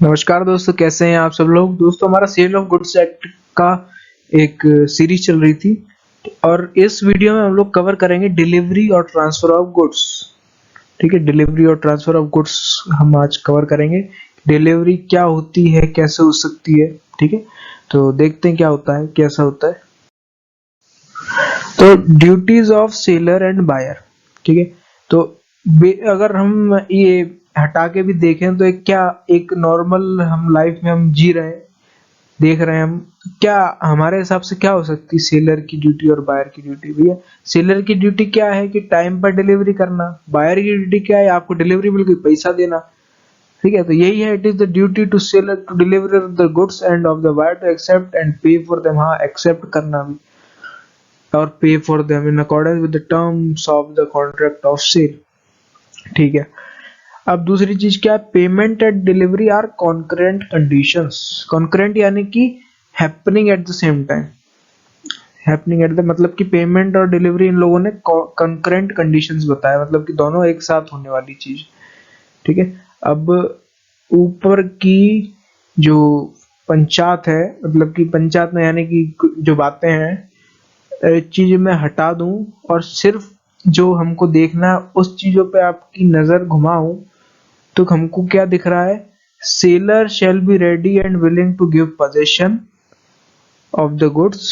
नमस्कार दोस्तों, कैसे हैं आप सब लोग। दोस्तों, हमारा सेल ऑफ गुड्स एक्ट का एक सीरीज चल रही थी और इस वीडियो में हम लोग कवर करेंगे डिलीवरी और ट्रांसफर ऑफ गुड्स। ठीक है, डिलीवरी और ट्रांसफर ऑफ गुड्स हम आज कवर करेंगे। डिलीवरी क्या होती है, कैसे हो सकती है। ठीक है, तो देखते हैं क्या होता है, कैसा होता है। तो duties of seller and buyer. ठीक है, तो अगर हम ये हटा के भी देखें तो एक नॉर्मल हम लाइफ में हम जी रहे हैं, देख रहे हैं हम, क्या हमारे हिसाब से क्या हो सकती है सेलर की ड्यूटी और बायर की ड्यूटी। भैया, सेलर की ड्यूटी क्या है कि टाइम पर डिलीवरी करना। बायर की ड्यूटी क्या है, आपको डिलीवरी मिल गई, पैसा देना। ठीक है, तो यही है, it is the duty to seller to deliver the goods and of the buyer to accept and pay for them. हाँ, एक्सेप्ट करना भी और pay for them in accordance with the terms of the contract of sale. ठीक है, अब दूसरी चीज क्या है, payment at delivery are concurrent conditions. Concurrent यानी कि happening at the same time. Happening at the मतलब कि पेमेंट और डिलीवरी इन लोगों ने कॉन्करेंट कंडीशंस बताया, मतलब कि दोनों एक साथ होने वाली चीज। ठीक है, अब ऊपर की जो पंचायत है, मतलब कि पंचायत में यानी कि जो बातें हैं, चीज मैं हटा दूं और सिर्फ जो हमको देखना है उस चीजों पे आपकी नजर घुमाऊं, तो हमको क्या दिख रहा है, seller shall be ready and willing to give possession of the goods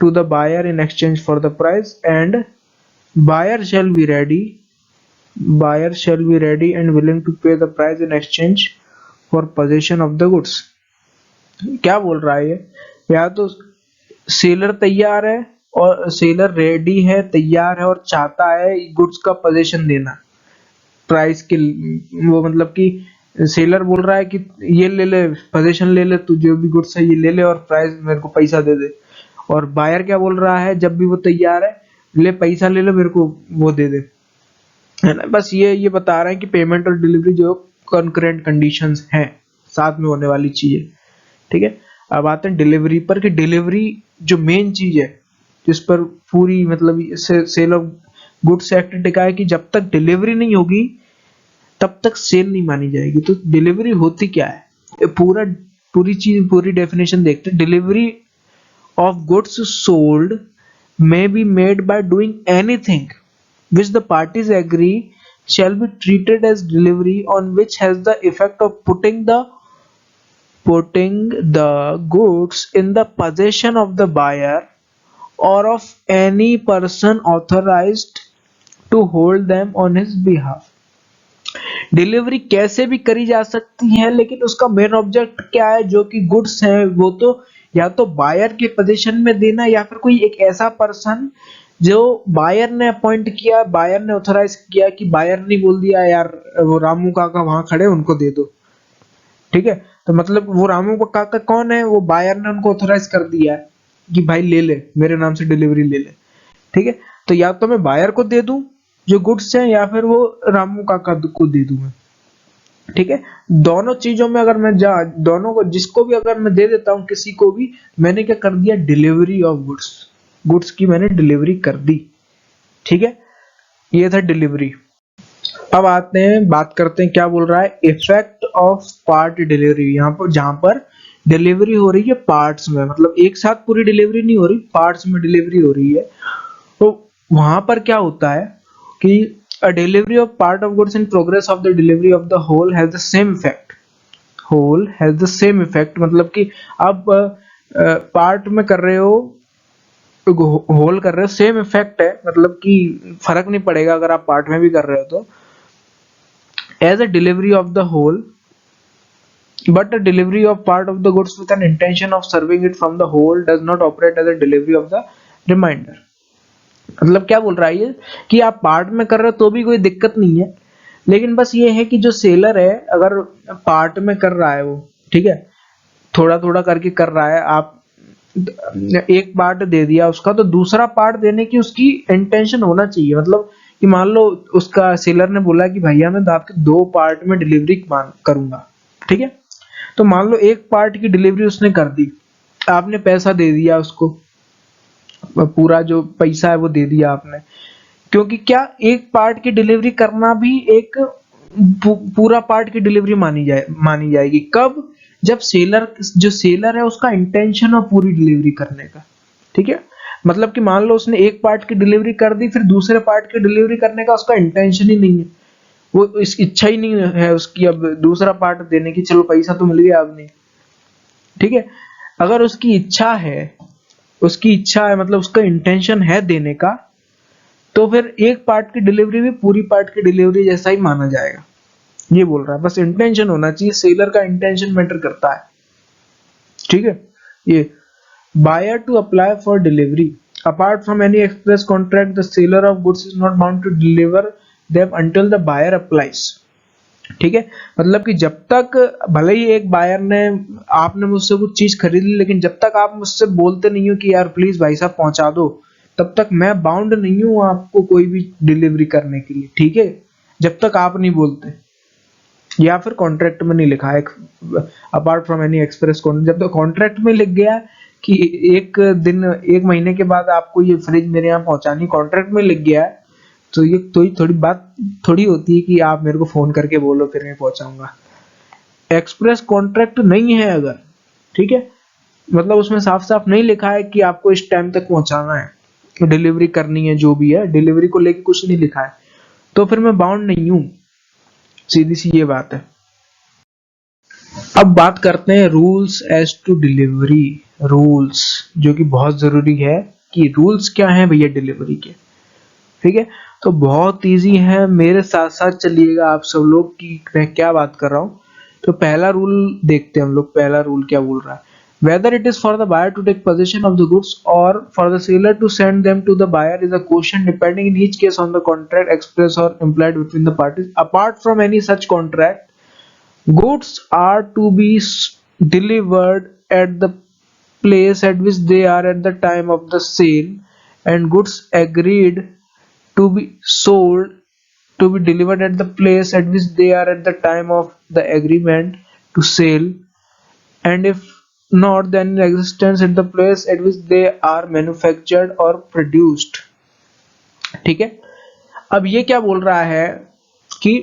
to the buyer in exchange for the price, and buyer shall be ready buyer shall be ready and willing to pay the price in exchange for possession of the goods। क्या बोल रहा है ये, या तो seller तैयार है और सेलर रेडी है, तैयार है और चाहता है गुड्स का पोजेशन देना प्राइस के। वो मतलब कि सेलर बोल रहा है कि ये ले ले, पोजेशन ले ले, तू जो भी गुड्स है ये ले ले और प्राइस मेरे को पैसा दे दे। और बायर क्या बोल रहा है, जब भी वो तैयार है, ले पैसा ले लो, मेरे को वो दे दे। है ना, बस ये बता रहे हैं कि पेमेंट और डिलीवरी जो कॉन्करेंट कंडीशंस हैं, साथ में होने वाली चीज है। ठीक है, अब आते हैं डिलीवरी पर कि डिलीवरी जो मेन चीज है जिस पर पूरी मतलब सेल ऑफ गुड्स एक्ट टिका है कि जब तक डिलीवरी नहीं होगी तब तक सेल नहीं मानी जाएगी। तो डिलीवरी होती क्या है, ये पूरी डेफिनेशन देखते हैं। Delivery of goods sold may be made by doing anything which the parties agree shall be treated as delivery, on which has the effect of putting the goods in the possession of the buyer or of any person authorized to hold them on his behalf। Delivery कैसे भी करी जा सकती है, लेकिन उसका main object क्या है, जो कि गुड्स है वो तो या तो बायर के पोजीशन में देना या फिर कोई एक ऐसा पर्सन जो बायर ने अपॉइंट किया, बायर ने ऑथराइज किया, कि बायर ने बोल दिया यार वो रामू काका वहां खड़े, उनको दे दो। ठीक है, तो मतलब वो रामू काका कौन है, वो बायर ने उनको ऑथराइज कर दिया है कि भाई ले ले, मेरे नाम से डिलीवरी ले ले। ठीक है, तो या तो मैं बायर को दे दूं जो गुड्स है, या फिर वो रामू काका को दे दूं मैं। ठीक है, दोनों चीजों में अगर मैं जा दोनों को जिसको भी अगर मैं दे देता हूं, किसी को भी, मैंने क्या कर दिया, डिलीवरी ऑफ गुड्स, गुड्स की मैंने डिलीवरी कर दी। ठीक है, ये था डिलीवरी। अब आते हैं, बात करते हैं क्या बोल रहा है, इफेक्ट ऑफ पार्ट डिलीवरी। यहाँ पर जहां पर डिलीवरी हो रही है पार्ट्स में, मतलब एक साथ पूरी डिलीवरी नहीं हो रही, पार्ट्स में डिलीवरी हो रही है, तो वहां पर क्या होता है कि a delivery of part of goods in progress of the delivery of the whole has the same effect। whole has the same effect मतलब कि आप पार्ट में कर रहे हो, होल कर रहे हो, सेम इफेक्ट है, मतलब कि फर्क नहीं पड़ेगा अगर आप पार्ट में भी कर रहे हो तो। As a delivery of the whole, but a delivery of part of the goods with an intention of serving it from the whole does not operate as a delivery of the remainder। मतलब क्या बोल रहा है ये, कि आप part में कर रहे हो तो भी कोई दिक्कत नहीं है, लेकिन बस ये है कि जो सेलर है अगर पार्ट में कर रहा है वो, ठीक है, थोड़ा थोड़ा करके कर रहा है, आप एक पार्ट दे दिया उसका, तो दूसरा पार्ट देने की उसकी इंटेंशन होना चाहिए। मतलब कि मान लो उसका सेलर ने बोला कि भैया मैं आपके 2 पार्ट में डिलीवरी करूंगा। ठीक है, तो मान लो एक पार्ट की डिलीवरी उसने कर दी, आपने पैसा दे दिया उसको, पूरा जो पैसा है वो दे दिया आपने, क्योंकि क्या, एक पार्ट की डिलीवरी करना भी एक पूरा पार्ट की डिलीवरी मानी जाएगी। कब? जब जो सेलर है उसका इंटेंशन हो पूरी डिलीवरी करने का। ठीक है, मतलब कि मान लो उसने एक पार्ट की डिलीवरी कर दी, फिर दूसरे पार्ट की डिलीवरी करने का उसका इंटेंशन ही नहीं है, वो इस इच्छा ही नहीं है उसकी अब दूसरा पार्ट देने की, चलो पैसा तो मिल गया अब नहीं। ठीक है, अगर उसकी इच्छा है मतलब उसका इंटेंशन है देने का, तो फिर एक पार्ट की डिलीवरी भी पूरी पार्ट की डिलीवरी जैसा ही माना जाएगा। ये बोल रहा है, बस इंटेंशन होना चाहिए, सेलर का इंटेंशन मैटर करता है। ठीक है, ये buyer to apply for delivery apart from any express contract, the seller of goods is not bound to deliver them until the buyer applies। ठीक है, मतलब कि जब तक भले ही एक बायर ने आपने मुझसे कुछ चीज खरीद ली, लेकिन जब तक आप मुझसे बोलते नहीं हो कि यार प्लीज भाई साहब पहुंचा दो, तब तक मैं बाउंड नहीं हूं आपको कोई भी डिलीवरी करने के लिए। ठीक है, जब तक आप नहीं बोलते या फिर कॉन्ट्रैक्ट में नहीं लिखा है apart from any express contract, जब तक कॉन्ट्रैक्ट में लिख गया कि एक महीने के बाद आपको ये फ्रिज मेरे यहाँ पहुंचानी, कॉन्ट्रैक्ट में लिख गया है, तो ये थोड़ी बात थोड़ी होती है कि आप मेरे को फोन करके बोलो फिर मैं पहुंचाऊंगा। एक्सप्रेस कॉन्ट्रैक्ट नहीं है अगर, ठीक है, मतलब उसमें साफ साफ नहीं लिखा है कि आपको इस टाइम तक पहुंचाना है, डिलीवरी करनी है, जो भी है डिलीवरी को लेके कुछ नहीं लिखा है, तो फिर मैं बाउंड नहीं हूं, सीधी सी ये बात है। अब बात करते हैं rules as to delivery. Rules जो कि बहुत जरूरी है कि रूल्स क्या हैं भैया डिलीवरी के। ठीक है, तो बहुत इजी है, मेरे साथ साथ चलिएगा आप सब लोग कि मैं क्या बात कर रहा हूं। तो पहला रूल देखते हैं हम लोग, पहला रूल क्या बोल रहा है। Whether it is for the buyer to take possession of the goods or for the seller to send them to the buyer is a question depending in each case on the contract express or implied between the parties। Apart from any such contract, goods are to be delivered at the place at which they are at the time of the sale, and goods agreed to be sold to be delivered at the place at which they are at the time of the agreement to sell, and if not then in existence at the place at which they are manufactured or produced। ठीक है, अब ये क्या बोल रहा है कि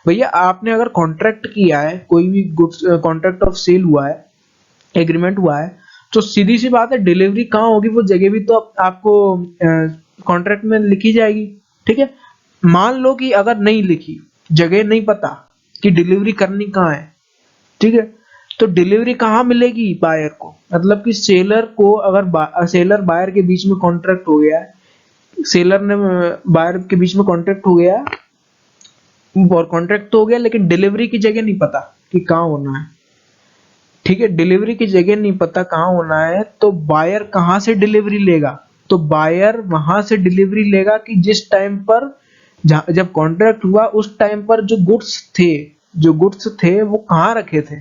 भैया आपने अगर कॉन्ट्रैक्ट किया है, कोई भी गुड्स कॉन्ट्रैक्ट ऑफ सेल हुआ है, एग्रीमेंट हुआ है, तो सीधी सी बात है डिलीवरी कहाँ होगी वो जगह भी तो आपको कॉन्ट्रैक्ट में लिखी जाएगी। ठीक है, मान लो कि अगर नहीं लिखी, जगह नहीं पता कि डिलीवरी करनी कहाँ है, ठीक है, तो डिलीवरी कहाँ मिलेगी बायर को, मतलब कि सेलर को अगर सेलर बायर के बीच में कॉन्ट्रैक्ट हो गया है, सेलर ने बायर के बीच में कॉन्ट्रैक्ट हो गया और कॉन्ट्रैक्ट तो हो गया लेकिन डिलीवरी की जगह नहीं पता कि कहाँ होना है। ठीक है, डिलीवरी की जगह नहीं पता कहाँ होना है, तो बायर कहाँ से डिलीवरी लेगा, तो बायर वहां से डिलीवरी लेगा कि जिस टाइम पर जब कॉन्ट्रैक्ट हुआ उस टाइम पर जो गुड्स थे वो कहाँ रखे थे,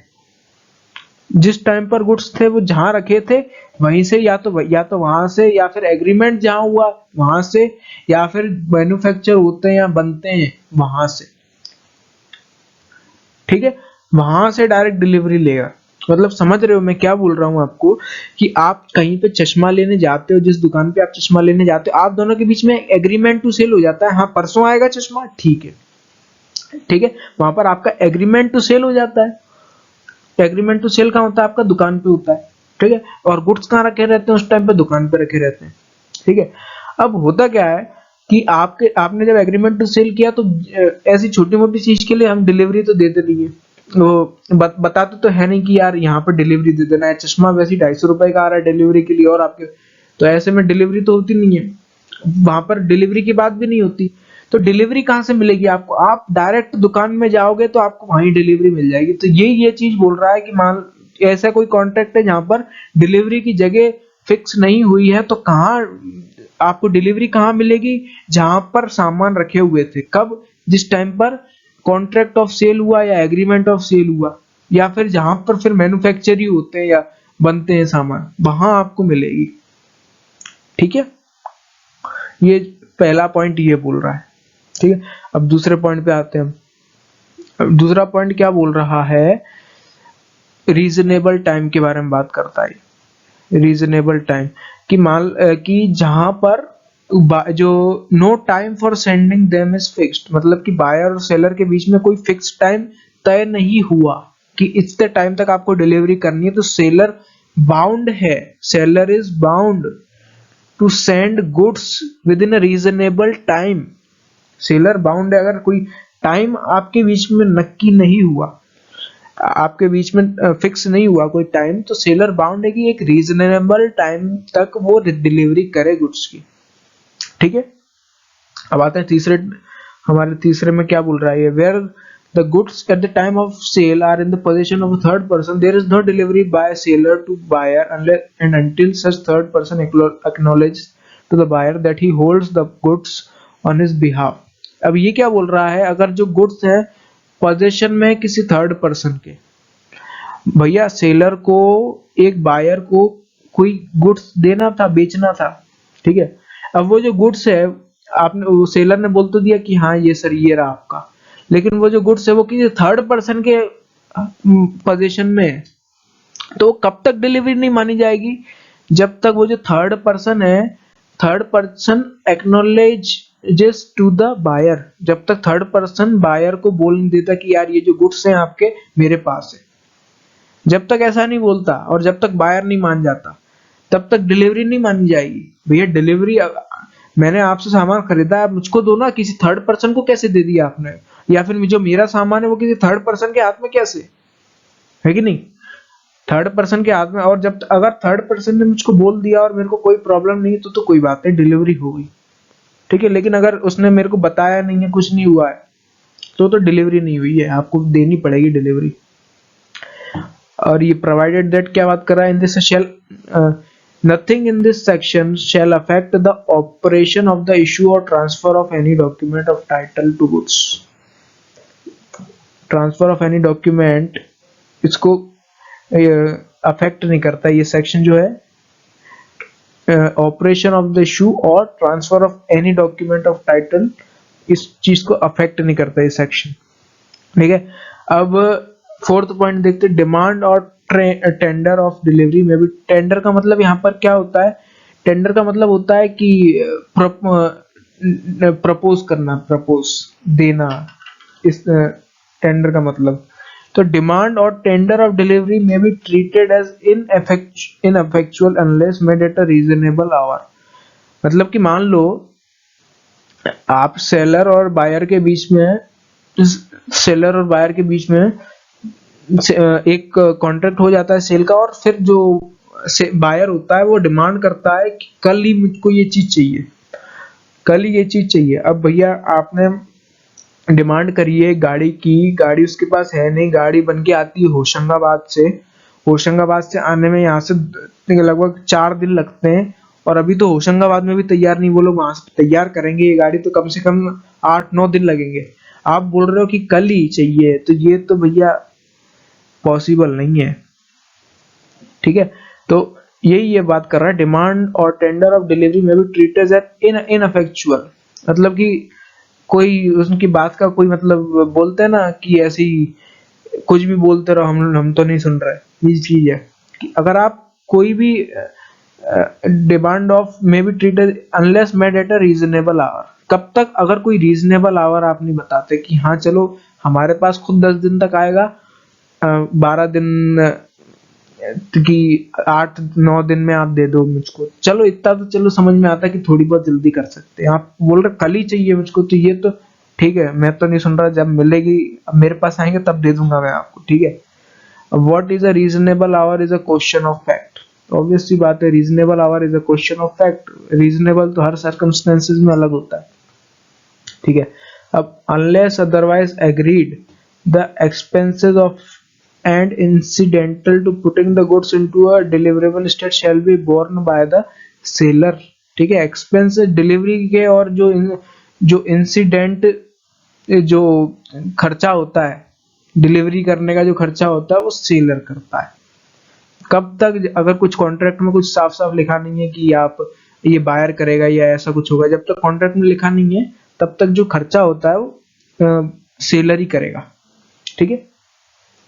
जिस टाइम पर गुड्स थे वो जहां रखे थे वहीं से, या तो वहां से, या फिर एग्रीमेंट जहां हुआ वहां से, या फिर मैन्युफैक्चर होते हैं या बनते हैं वहां से। ठीक है, वहां से डायरेक्ट डिलीवरी लेगा। मतलब समझ रहे हो मैं क्या बोल रहा हूं आपको, कि आप कहीं पे चश्मा लेने जाते हो, जिस दुकान पे आप चश्मा लेने जाते हो, आप दोनों के बीच में एग्रीमेंट टू सेल हो जाता है, हाँ परसों आएगा चश्मा, ठीक है, ठीक है, वहां पर आपका एग्रीमेंट टू सेल हो जाता है। एग्रीमेंट टू सेल कहाँ होता है, आपका दुकान पे होता है। ठीक है, और गुड्स कहाँ रखे रहते हैं उस टाइम पे, दुकान पे रखे रहते हैं। ठीक है, अब होता क्या है कि आपने जब एग्रीमेंट टू सेल किया तो ऐसी छोटी मोटी चीज के लिए हम डिलीवरी तो देते नहीं है, वो बताते तो है नहीं कि यार यहाँ पर डिलीवरी दे देना है, चश्मा वैसे 250 रुपए का आ रहा है डिलीवरी के लिए, और आपके तो ऐसे में डिलीवरी तो होती नहीं है, वहां पर डिलीवरी की बात भी नहीं होती। तो डिलीवरी कहाँ से मिलेगी आपको, आप डायरेक्ट दुकान में जाओगे तो आपको वहीं डिलीवरी मिल जाएगी। तो ये चीज बोल रहा है कि मान ऐसा कोई कॉन्ट्रैक्ट है जहां पर डिलीवरी की जगह फिक्स नहीं हुई है, तो कहाँ आपको डिलीवरी कहाँ मिलेगी, जहां पर सामान रखे हुए थे, कब, जिस टाइम पर कॉन्ट्रैक्ट ऑफ सेल हुआ या एग्रीमेंट ऑफ सेल हुआ, या फिर जहां पर फिर मैन्युफैक्चर ही होते हैं या बनते हैं सामान, वहां आपको मिलेगी। ठीक है, ये पहला पॉइंट ये बोल रहा है। ठीक है, अब दूसरे पॉइंट पे आते हैं हम। अब दूसरा पॉइंट क्या बोल रहा है, रीजनेबल टाइम के बारे में बात करता है। रीजनेबल टाइम कि जहां पर जो no time for sending them is fixed, मतलब कि बायर और सेलर के बीच में कोई फिक्स टाइम तय नहीं हुआ कि इतने टाइम तक आपको डिलीवरी करनी है, तो सेलर बाउंड है, seller is bound to send goods within a reasonable time. Seller bound है, अगर कोई टाइम आपके बीच में नक्की नहीं हुआ, आपके बीच में फिक्स नहीं हुआ कोई टाइम, तो सेलर बाउंड है कि एक रीजनेबल टाइम तक वो डिलीवरी करे गुड्स की। ठीक है, अब आते हैं तीसरे, हमारे तीसरे में क्या बोल रहा है ये, where the goods at the time of sale are in the position of a third person, there is no delivery by seller to buyer unless and until such third person acknowledge to the buyer that he holds the goods on his behalf. अब ये क्या बोल रहा है, अगर जो goods है position में है किसी थर्ड पर्सन के, भैया सेलर को एक बायर को कोई गुड्स देना था, बेचना था, ठीक है। अब वो जो गुड्स है, आपने वो सेलर ने बोल तो दिया कि हाँ ये सर ये रहा आपका, लेकिन वो जो गुड्स है वो किसी थर्ड पर्सन के पोजीशन में है, तो कब तक डिलीवरी नहीं मानी जाएगी, जब तक वो जो थर्ड पर्सन है, third person acknowledges to the buyer, जब तक थर्ड पर्सन बायर को बोल नहीं देता कि यार ये जो गुड्स हैं आपके मेरे पास है, जब तक ऐसा नहीं बोलता और जब तक बायर नहीं मान जाता, तब तक डिलीवरी नहीं मानी जाएगी। भैया डिलीवरी, मैंने आपसे सामान खरीदा, आप मुझको दो ना, किसी थर्ड पर्सन को कैसे दे दिया आपने, या फिर जो मेरा सामान है वो किसी थर्ड पर्सन के हाथ में कैसे, है कि नहीं, थर्ड पर्सन के हाथ में। और जब अगर थर्ड पर्सन ने मुझको बोल दिया और मेरे को कोई प्रॉब्लम नहीं तो कोई बात नहीं, डिलीवरी हो गई, ठीक है। लेकिन अगर उसने मेरे को बताया नहीं है, कुछ नहीं हुआ है, तो डिलीवरी नहीं हुई है, आपको देनी पड़ेगी डिलीवरी। और ये प्रोवाइडेड दैट क्या बात कर रहा है, in this shall nothing in this section shall affect the operation of the issue और transfer of any document of title to goods. Transfer of any document, इसको अफेक्ट नहीं करता ये सेक्शन जो है, ऑपरेशन ऑफ द इशू और transfer of any document of title, इस चीज को अफेक्ट नहीं करता ये सेक्शन, ठीक है। अब फोर्थ पॉइंट देखते हैं, डिमांड और टेंडर ऑफ डिलीवरी में भी। टेंडर का मतलब यहाँ पर क्या होता है, टेंडर का मतलब होता है कि प्रपोज करना, प्रपोज देना, इस टेंडर का मतलब। तो डिमांड और टेंडर ऑफ डिलीवरी में be treated as ineffectual unless made at a reasonable hour. मतलब कि मान लो आप सेलर और बायर के बीच में, सेलर और बायर के बीच में एक कॉन्ट्रैक्ट हो जाता है सेल का, और फिर जो बायर होता है वो डिमांड करता है कि कल ही मुझको ये चीज चाहिए, कल ही ये चीज चाहिए। अब भैया आपने डिमांड करी है गाड़ी की, गाड़ी उसके पास है नहीं, गाड़ी बन के आती है होशंगाबाद से, होशंगाबाद से आने में यहाँ से लगभग 4 दिन लगते हैं, और अभी तो होशंगाबाद में भी तैयार नहीं, वो लोग वहां से तैयार करेंगे ये गाड़ी तो कम से कम 8-9 दिन लगेंगे। आप बोल रहे हो कि कल ही चाहिए, तो ये तो भैया पॉसिबल नहीं है, ठीक है। तो यही ये बात कर रहा है, डिमांड और टेंडर ऑफ डिलीवरी में भी ट्रीटेड एज इनफेक्चुअल, मतलब कि कोई उनकी बात का कोई मतलब, बोलते हैं ना कि ऐसे ही कुछ भी बोलते रहो, हम तो नहीं सुन रहे, ये चीज है कि अगर आप कोई भी demand of may be treated unless made at a reasonable hour, कब तक, अगर कोई रीजनेबल आवर आप नहीं बताते कि हाँ चलो हमारे पास खुद 10 दिन तक आएगा, 12 दिन कि 8-9 दिन में आप दे दो मुझको, चलो इतना तो चलो समझ में आता है कि थोड़ी बहुत जल्दी कर सकते हैं। आप बोल रहे कल ही चाहिए मुझको, तो ये तो ठीक है, मैं तो नहीं सुन रहा, जब मिलेगी, अब मेरे पास आएंगे तब दे दूंगा मैं आपको, ठीक है। अब what is a reasonable hour is a question of fact, obvious सी बात है, reasonable hour is a question of fact, reasonable तो हर सर्कमस्टेंसेस में अलग होता है, ठीक है। अब unless otherwise agreed the expenses of and incidental to putting the goods into a deliverable state shall be borne by the seller, ठीक है। एक्सपेंस डिलीवरी के और जो इंसिडेंट, जो खर्चा होता है डिलीवरी करने का, जो खर्चा होता है वो सेलर करता है। कब तक, अगर कुछ कॉन्ट्रैक्ट में कुछ साफ साफ लिखा नहीं है कि आप ये बायर करेगा या ऐसा कुछ होगा, जब तक कॉन्ट्रैक्ट में लिखा नहीं है तब तक जो खर्चा होता है वो सेलर ही करेगा, ठीक है।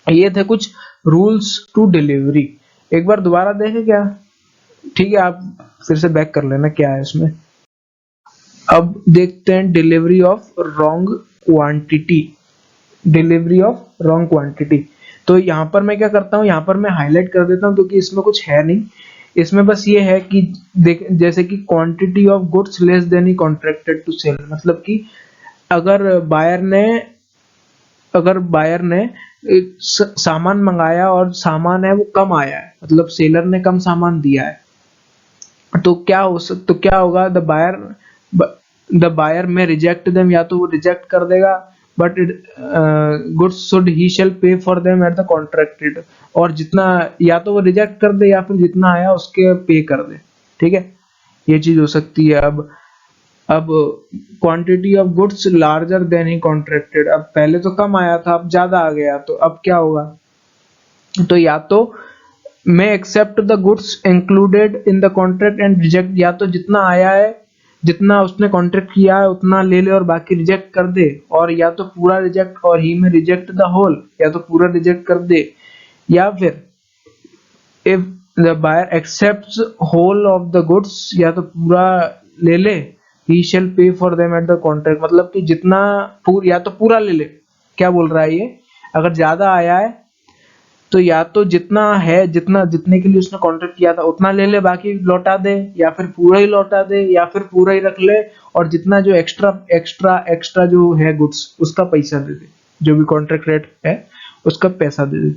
ये थे कुछ रूल्स टू डिलीवरी, एक बार दोबारा देखें क्या, ठीक है, आप फिर से बैक कर लेना क्या है इसमें। अब देखते हैं delivery of wrong quantity. Delivery of wrong quantity, तो यहाँ पर मैं क्या करता हूँ, यहाँ पर मैं हाईलाइट कर देता हूँ क्योंकि इसमें कुछ है नहीं। इसमें बस ये है कि देख, जैसे कि quantity of goods less than he contracted to sell, मतलब कि अगर बायर ने अगर बायर ने सामान मंगाया और सामान है वो कम आया है, मतलब सेलर ने कम सामान दिया है, तो क्या होगा, the buyer may reject them, या तो वो रिजेक्ट कर देगा, but it goods should he shall pay for them at the contracted, और जितना, या तो वो रिजेक्ट कर दे या फिर जितना आया उसके पे कर दे। ठीक है, ये चीज हो सकती है। अब quantity of goods larger than he contracted, अब पहले तो कम आया था अब ज्यादा आ गया, तो अब क्या होगा, तो या तो may accept the goods included in the contract and reject, या तो जितना आया है, जितना उसने कॉन्ट्रैक्ट किया है उतना ले ले और बाकी रिजेक्ट कर दे, और या तो पूरा रिजेक्ट, और ही में रिजेक्ट द होल, या तो पूरा रिजेक्ट कर दे, या फिर if the buyer accepts whole of the goods, या तो पूरा ले ले, he shall pay for them at the contract, मतलब कि जितना या तो पूरा ले ले, क्या बोल रहा है ये, अगर ज्यादा आया है तो या तो जितना है, जितने के लिए उसने कॉन्ट्रैक्ट किया था उतना ले ले, बाकी लौटा दे, या फिर पूरा ही लौटा दे, या फिर पूरा ही रख ले, और जितना जो एक्स्ट्रा एक्स्ट्रा एक्स्ट्रा जो है गुड्स उसका पैसा दे दे, जो भी कॉन्ट्रैक्ट रेट है उसका पैसा दे दे।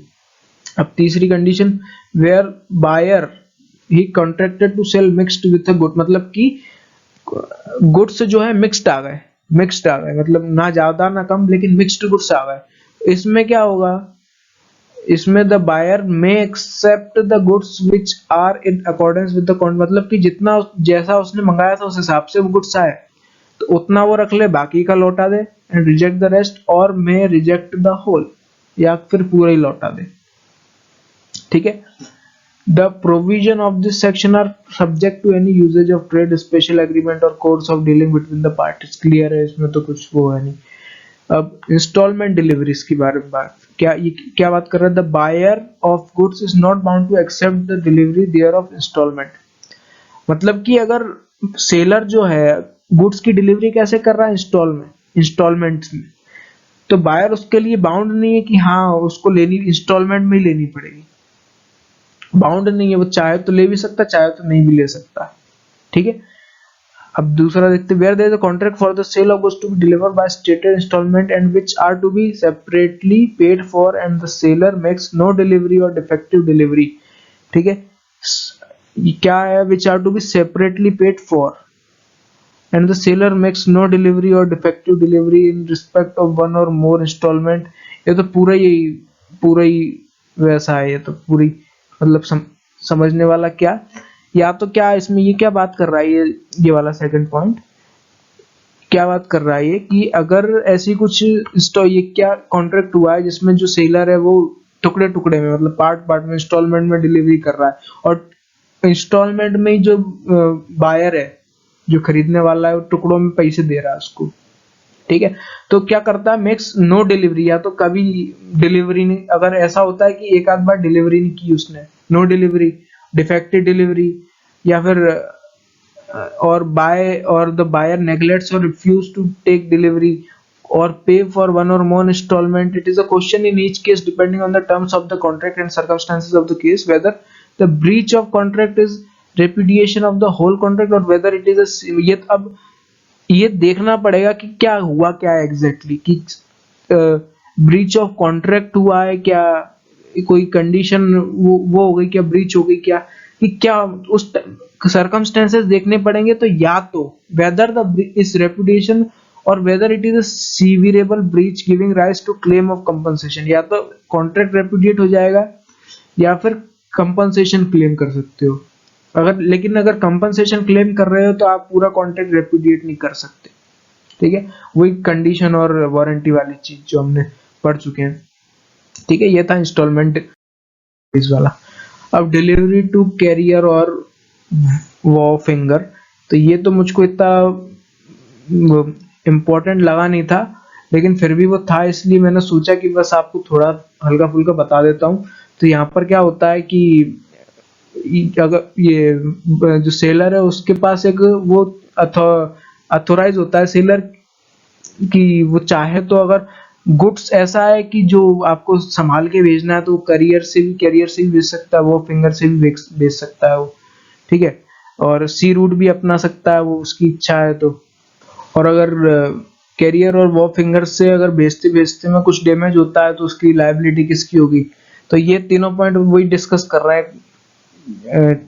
अब तीसरी condition, where buyer he contracted to sell mixed with a good, मतलब कि गुड्स जो है मिक्स्ड आ गए, मतलब ना ज्यादा ना कम, लेकिन मिक्स्ड गुड्स आ गए। इसमें क्या होगा, इसमें the buyer may accept the goods which are in accordance with the contract, मतलब कि जितना जैसा उसने मंगाया था उस हिसाब से वो गुड्स आए तो उतना वो रख ले, बाकी का लौटा दे, एंड रिजेक्ट द रेस्ट, और मे रिजेक्ट द होल, या फिर पूरा ही लौटा दे। ठीक है, the provision of this section are subject to any usages of trade special agreement और course of dealing between the parties. Clear है, इसमें तो कुछ वो है नहीं। अब इंस्टॉलमेंट डिलीवरीज के बारे में क्या बात कर रहा है, the buyer of goods is not bound to accept the delivery thereof instalment, मतलब कि अगर सेलर जो है गुड्स की डिलीवरी कैसे कर रहा है, इंस्टॉलमेंट्स में, तो बायर उसके लिए बाउंड नहीं है कि हाँ उसको लेनी इंस्टॉलमेंट में ही लेनी पड़ेगी, बाउंड नहीं है, वो चाहे तो ले भी सकता, चाहे तो नहीं भी ले सकता। ठीक है, अब दूसरा देखते, where there is a contract for the sale of goods to be delivered by stated instalment and which are to be separately paid for and the seller makes no delivery और डिफेक्टिव डिलीवरी। ठीक है, ये क्या है, which are to be separately paid for and the seller makes no delivery और defective delivery in respect of one और more instalment. ये तो पूरा ही वैसा है, ये तो पूरी मतलब समझने वाला क्या, या तो क्या इसमें ये क्या बात कर रहा है, ये वाला सेकंड पॉइंट क्या बात कर रहा है, ये कि अगर ऐसी कुछ ये क्या कॉन्ट्रैक्ट हुआ है जिसमें जो सेलर है वो टुकड़े टुकड़े में, मतलब पार्ट पार्ट में इंस्टॉलमेंट में डिलीवरी कर रहा है, और इंस्टॉलमेंट में ही जो बायर है, जो खरीदने वाला है, वो टुकड़ों में पैसे दे रहा है उसको। ठीक है, तो क्या करता है, मेक्स नो डिलीवरी, या तो कभी डिलीवरी नहीं, अगर ऐसा होता है कि एक आध बार डिलीवरी नहीं की उसने, नो डिलीवरी, डिफेक्टिव डिलीवरी, या फिर और द बायर नेग्लेक्ट्स और refuse to take delivery or pay for one or more installment. It is a question in each case depending on the terms of the contract and circumstances of the case whether the breach of contract is repudiation of the whole contract or whether it is a ये अब ये देखना पड़ेगा कि क्या हुआ, क्या है एग्जैक्टली कि ब्रीच ऑफ कॉन्ट्रैक्ट हुआ है क्या, कोई कंडीशन वो हो गई क्या, ब्रीच हो गई क्या, कि क्या उस सर्कमस्टेंसेस देखने पड़ेंगे। तो या तो वेदर द इस रेपुटेशन और whether it is a severable breach giving rise to claim of compensation, या तो कॉन्ट्रैक्ट रेपुडिएट हो जाएगा या फिर कंपनसेशन क्लेम कर सकते हो। लेकिन अगर कंपनसेशन क्लेम कर रहे हो तो आप पूरा कॉन्ट्रैक्ट रेपुडिएट नहीं कर सकते। ठीक है, वही कंडीशन और वारंटी वाली चीज जो हमने पढ़ चुके हैं। ठीक है, ये था इंस्टॉलमेंट इस वाला। अब डिलीवरी टू कैरियर और वो फिंगर, तो ये तो मुझको इतना इम्पोर्टेंट लगा नहीं था, लेकिन फिर भी वो था, इसलिए मैंने सोचा कि बस आपको थोड़ा हल्का फुल्का बता देता हूँ। तो यहाँ पर क्या होता है कि अगर ये जो सेलर है उसके पास एक वो ऑथोराइज होता है सेलर कि वो चाहे तो अगर गुड्स ऐसा है कि जो आपको संभाल के भेजना है तो कैरियर से भी भेज सकता है, वो फिंगर से भी भेज सकता है वो, ठीक है। और सी रूट भी अपना सकता है वो, उसकी इच्छा है तो। और अगर कैरियर और वो फिंगर से अगर भेजते भेजते में कुछ डैमेज होता है तो उसकी लायबिलिटी किसकी होगी। तो ये तीनों पॉइंट वही डिस्कस कर रहा है,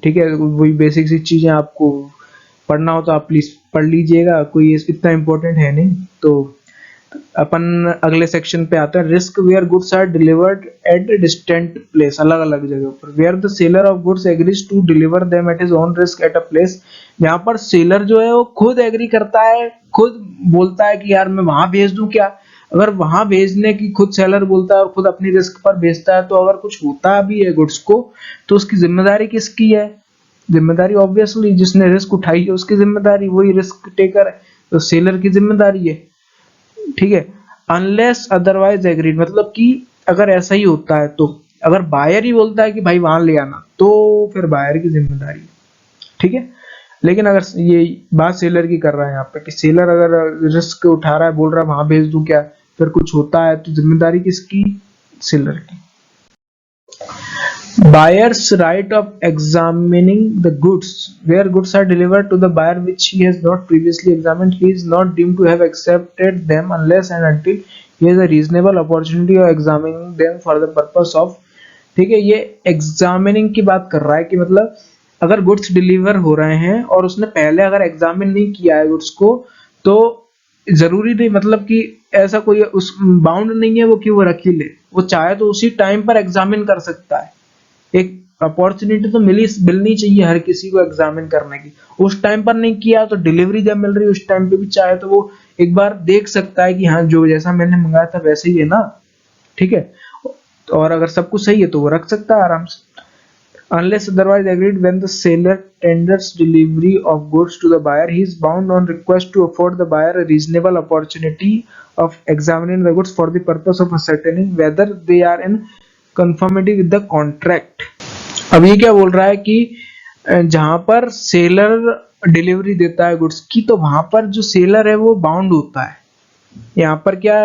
ठीक है। वही बेसिक सी चीजें, आपको पढ़ना हो तो आप प्लीज पढ़ लीजिएगा, कोई ये इतना इम्पोर्टेंट है नहीं। तो अपन अगले सेक्शन पे आते हैं। Risk where goods are delivered at distant place, अलग अलग जगह पर। Where the seller of goods agrees to deliver them at his own risk at a place, यहाँ पर सेलर जो है वो खुद एग्री करता है, खुद बोलता है कि यार मैं वहां भेज दूं क्या। अगर वहां भेजने की खुद सेलर बोलता है और खुद अपनी रिस्क पर भेजता है, तो अगर कुछ होता भी है गुड्स को तो उसकी जिम्मेदारी किसकी है। जिम्मेदारी ऑब्वियसली जिसने रिस्क उठाई है उसकी जिम्मेदारी, वही रिस्क टेकर है, तो सेलर की जिम्मेदारी है, ठीक है। अनलेस अदरवाइज एग्रीड, मतलब कि अगर ऐसा ही होता है तो अगर बायर ही बोलता है कि भाई वहां ले आना, तो फिर बायर की जिम्मेदारी है, ठीक है। लेकिन अगर ये बात सेलर की कर रहा है यहाँ पे कि सेलर अगर रिस्क उठा रहा है, बोल रहा है वहां भेज दूं क्या, फिर कुछ होता है तो जिम्मेदारी किसकी, सेलर की। Buyer's right of examining the goods. Where goods are delivered to the buyer which he has not previously examined, he is not deemed to have accepted them unless and until he has a reasonable opportunity of examining them for the purpose of, ठीक है। ये examining की बात कर रहा है कि मतलब अगर गुड्स डिलीवर हो रहे हैं और उसने पहले अगर एग्जामिन नहीं किया है गुड्स को, तो जरूरी नहीं, मतलब कि ऐसा कोई उस बाउंड नहीं है वो कि वो रख ही ले, वो चाहे तो उसी टाइम पर एग्जामिन कर सकता है। एक अपॉर्चुनिटी तो मिलनी चाहिए हर किसी को एग्जामिन करने की। उस टाइम पर नहीं किया तो डिलीवरी जब मिल रही है उस टाइम पे भी चाहे तो वो एक बार देख सकता है कि हाँ जो जैसा मैंने मंगाया था वैसे ही है ना, ठीक है। और अगर सब कुछ सही है तो वो रख सकता है आराम से। Unless otherwise agreed, when the seller tenders delivery of goods to the buyer, he is bound on request to afford the buyer a reasonable opportunity of examining the goods for the purpose of ascertaining whether they are in conformity with the contract। अब ये क्या बोल रहा है कि जहां पर seller delivery देता है गुड्स की, तो वहां पर जो सेलर है वो बाउंड होता है। यहाँ पर क्या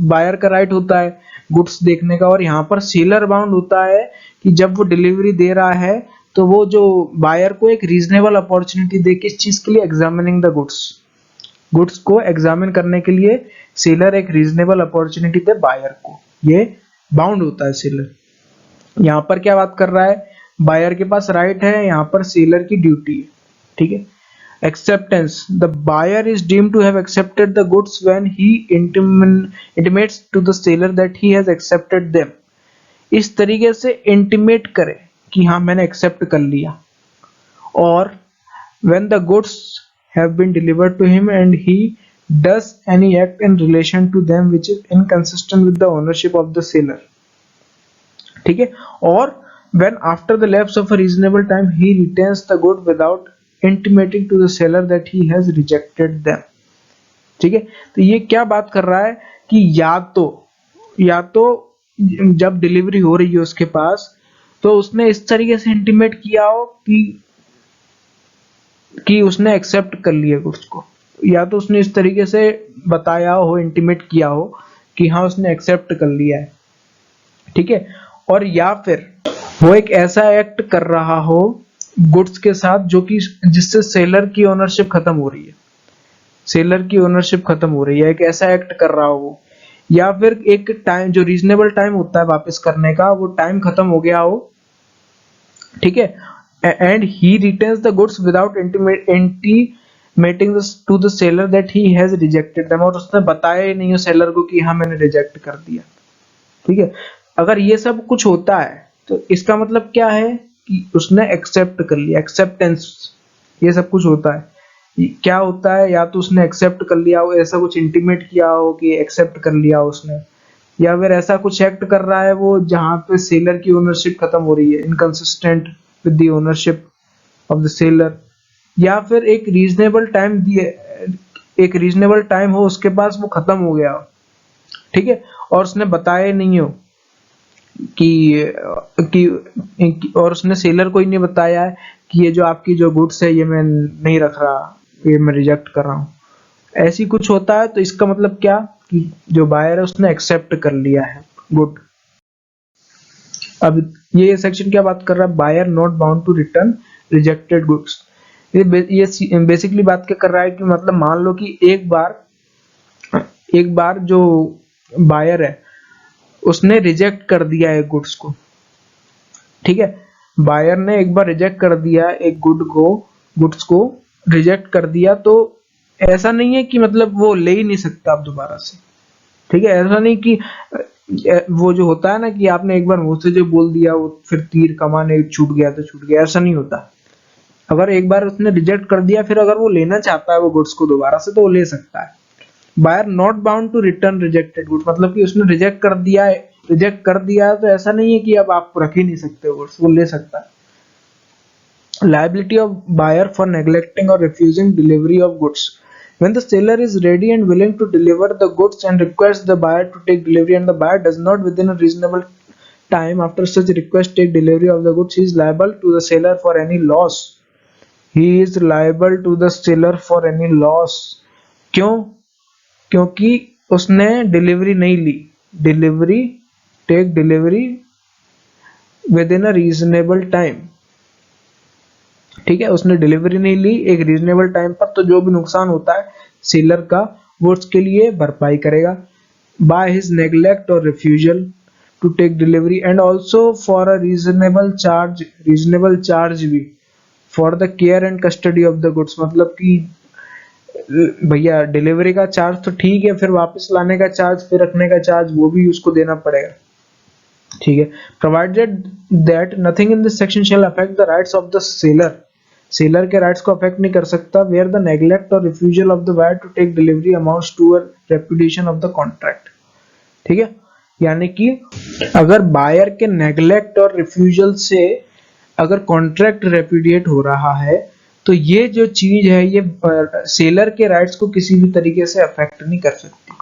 बायर का राइट होता है गुड्स देखने का, और यहाँ पर सेलर बाउंड होता है कि जब वो डिलीवरी दे रहा है तो वो जो बायर को एक रीजनेबल अपॉर्चुनिटी दे, किस चीज के लिए, एग्जामिनिंग द गुड्स, गुड्स को एग्जामिन करने के लिए सेलर एक रीजनेबल अपॉर्चुनिटी दे बायर को, ये बाउंड होता है सेलर। यहाँ पर क्या बात कर रहा है, बायर के पास राइट है, यहाँ पर सेलर की ड्यूटी है, ठीक है। Acceptance, the buyer is deemed to have accepted the goods when he intimates to the seller that he has accepted them। इस तरीके से इंटीमेट करे कि हाँ मैंने एक्सेप्ट कर लिया। और when the goods have been delivered to him and he does any act in relation to them which is inconsistent with the ownership of the seller, ठीक है। और when after the lapse of a reasonable time he retains the good without intimating to the seller that he has rejected them, ठीक है। तो ये क्या बात कर रहा है कि या तो जब डिलीवरी हो रही है उसके पास, तो उसने इस तरीके से इंटीमेट किया हो कि उसने एक्सेप्ट कर लिया गुड्स को, या तो उसने इस तरीके से बताया हो, इंटीमेट किया हो कि हाँ उसने एक्सेप्ट कर लिया है, ठीक है। और या फिर वो एक ऐसा एक्ट कर रहा हो गुड्स के साथ जो कि जिससे सेलर की ओनरशिप खत्म हो रही है, सेलर की ओनरशिप खत्म हो रही है, एक ऐसा एक्ट कर रहा हो वो। या फिर एक टाइम जो रीजनेबल टाइम होता है वापस करने का, वो टाइम खत्म हो गया हो, ठीक है। And he retains the goods without intimating to the seller that he has rejected them, और उसने बताया ही नहीं हो सेलर को कि हाँ मैंने रिजेक्ट कर दिया, ठीक है। अगर ये सब कुछ होता है तो इसका मतलब क्या है कि उसने एक्सेप्ट कर लिया, एक्सेप्टेंस, ये सब कुछ होता है। क्या होता है, या तो उसने एक्सेप्ट कर लिया हो, ऐसा कुछ इंटीमेट किया हो कि एक्सेप्ट कर लिया हो उसने, या फिर ऐसा कुछ एक्ट कर रहा है वो जहां पे सेलर की ओनरशिप खत्म हो रही है, inconsistent with the ownership of the seller. या फिर एक रीजनेबल टाइम दिए, एक रीजनेबल टाइम हो उसके पास, वो खत्म हो गया हो, ठीक है, और उसने बताया नहीं हो और उसने सेलर को ही नहीं बताया है कि ये जो आपकी जो गुड्स है ये मैं नहीं रख रहा, ये मैं रिजेक्ट कर रहा हूँ, ऐसी कुछ होता है तो इसका मतलब क्या कि जो बायर है उसने एक्सेप्ट कर लिया है गुड। अब ये सेक्शन क्या बात कर रहा है, buyer not bound to return rejected goods. ये बेसिकली बात क्या कर रहा है कि मतलब मान लो कि एक बार जो बायर है उसने रिजेक्ट कर दिया है गुड्स को, ठीक है, बायर ने एक बार रिजेक्ट कर दिया एक गुड्स को रिजेक्ट कर दिया, तो ऐसा नहीं है कि मतलब वो ले ही नहीं सकता आप दोबारा से, ठीक है। ऐसा नहीं कि वो जो होता है ना कि आपने एक बार मुंह से जो बोल दिया वो फिर तीर कमान छूट गया तो छूट गया, ऐसा नहीं होता। अगर एक बार उसने रिजेक्ट कर दिया फिर अगर वो लेना चाहता है वो गुड्स को दोबारा से तो वो ले सकता है। Buyer not bound to return rejected goods, मतलब कि उसने रिजेक्ट कर दिया है तो ऐसा नहीं है कि अब आप रख ही नहीं सकते गुड्स, वो ले सकता है। Liability of buyer for neglecting or refusing delivery of goods. When the seller is ready and willing to deliver the goods and requests the buyer to take delivery and the buyer does not within a reasonable time after such request take delivery of the goods, he is liable to the seller for any loss. He is liable to the seller for any loss. क्यों? क्योंकि उसने delivery नहीं ली, delivery take delivery within a reasonable time, ठीक है, उसने delivery नहीं ली एक रीजनेबल टाइम पर, तो जो भी नुकसान होता है सेलर का वो उसके लिए भरपाई करेगा। बाय हिज नेग्लेक्ट और refusal to take delivery and also for a reasonable charge भी for the care and custody of the goods, मतलब कि भैया डिलीवरी का चार्ज तो ठीक है, फिर वापस लाने का चार्ज, फिर रखने का चार्ज वो भी उसको देना पड़ेगा, ठीक है। Provided that nothing in this section shall affect the rights of the seller, seller के राइट्स को अफेक्ट नहीं कर सकता वेयर द नेग्लेक्ट और refusal of the buyer to take delivery amounts to a repudiation of the contract, ठीक है। यानी कि अगर बायर के नेग्लेक्ट और रिफ्यूजल से अगर कॉन्ट्रैक्ट रेपुडिएट हो रहा है तो ये जो चीज है ये सेलर के राइट्स को किसी भी तरीके से अफेक्ट नहीं कर सकती।